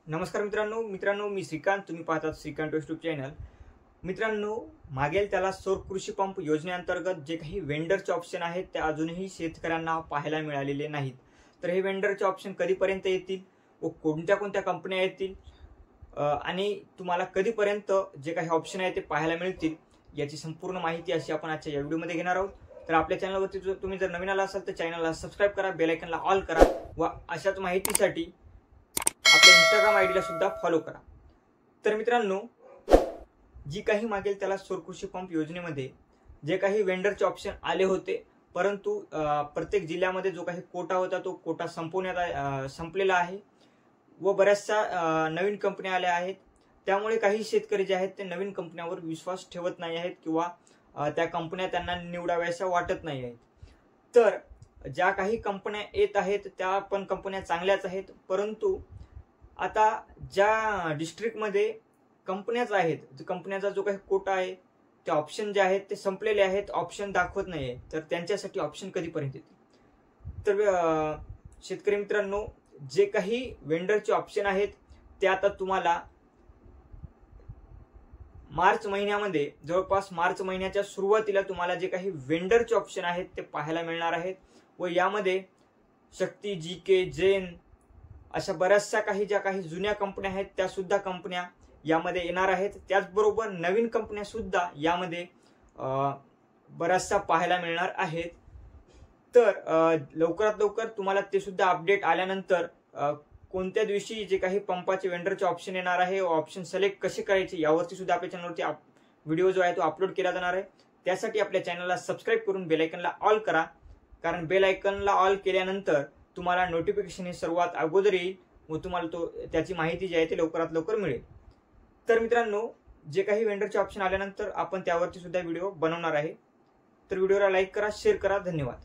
नमस्कार मित्रांनो मी श्रीकांत। तुम्ही पाहतात श्रीकांत यूट्यूब चॅनल। मित्रांनो, मागेल त्याला सौर कृषी पंप योजनेअंतर्गत जे काही वेंडरचे ऑप्शन आहेत ते अजूनही शेतकऱ्यांना पाहायला मिळालेले नाहीत। तर हे वेंडरचे ऑप्शन कधीपर्यंत येतील व कोणत्या कोणत्या कंपन्या येतील आणि तुम्हाला कधीपर्यंत जे काही ऑप्शन आहे ते पाहायला मिळतील याची संपूर्ण माहिती अशी आपण आजच्या या व्हिडिओमध्ये घेणार आहोत। तर आपल्या चॅनलवरती तुम्ही जर नवीन आला असाल तर चॅनलला सबस्क्राइब करा, बेल आयकॉनला ऑल करा व अशाच माहितीसाठी आपल्या इंस्टाग्राम आयडीला सुद्धा फॉलो करा। तर मित्रांनो, जी काही मागेल त्याला सौर कृषी पंप योजनेमध्ये जे काही वेंडरचे ऑप्शन आले होते, परंतु प्रत्येक जिल्ह्यामध्ये जो काही कोटा होता तो कोटा संपलेला आहे व बऱ्याचशा नवीन कंपन्या आल्या आहेत। त्यामुळे काही शेतकरी जे आहेत ते नवीन कंपन्यांवर विश्वास ठेवत नाही आहेत किंवा त्या कंपन्या त्यांना निवडाव्याशा वाटत नाही आहेत। तर ज्या काही कंपन्या येत आहेत त्या पण कंपन्या चांगल्याच आहेत, परंतु आता ज्या डिस्ट्रिक्टमध्ये कंपन्याच आहेत, कंपन्याचा जो काही कोटा आहे ते ऑप्शन जे आहेत ते संपलेले आहेत, ऑप्शन दाखवत नाहीये। तर त्यांच्यासाठी ऑप्शन कधीपर्यंत येतील? तर शेतकरी मित्रांनो, जे काही वेंडरचे ऑप्शन आहेत ते आता तुम्हाला मार्च महिन्यामध्ये, जवळपास मार्च महिन्याच्या सुरुवातीला तुम्हाला जे काही वेंडरचे ऑप्शन आहेत ते पाहायला मिळणार आहेत व यामध्ये शक्ती, जीके, जैन अशा बऱ्याचशा ज्या काही जुन्या कंपन्या आहेत त्या सुद्धा कंपन्या यामध्ये येणार आहेत। त्याचबरोबर नवीन कंपन्या सुद्धा यामध्ये बऱ्याचशा पाहायला मिळणार आहेत। तर लवकरात लवकर तुम्हाला ते सुद्धा अपडेट आल्यानंतर कोणत्या दिवशी जे काही पंपाचे वेंडरचे ऑप्शन येणार आहे, ऑप्शन सिलेक्ट कसे करायचे यावरती सुद्धा आपल्या चॅनलवरती व्हिडिओ जो आहे तो अपलोड केला जाणार आहे। त्यासाठी आपल्या चॅनलला सबस्क्राइब करून बेल आयकॉनला ऑल करा, कारण बेल आयकॉनला ऑल केल्यानंतर तुम्हाला नोटिफिकेशन हे सर्वात अगोदर येईल व तुम्हाला त्याची माहिती जी आहे ती लवकरात लवकर मिळेल। तर मित्रांनो, जे काही वेंडरचे ऑप्शन आल्यानंतर आपण त्यावरती सुद्धा व्हिडिओ बनवणार आहे। तर व्हिडिओला लाईक करा, शेअर करा। धन्यवाद।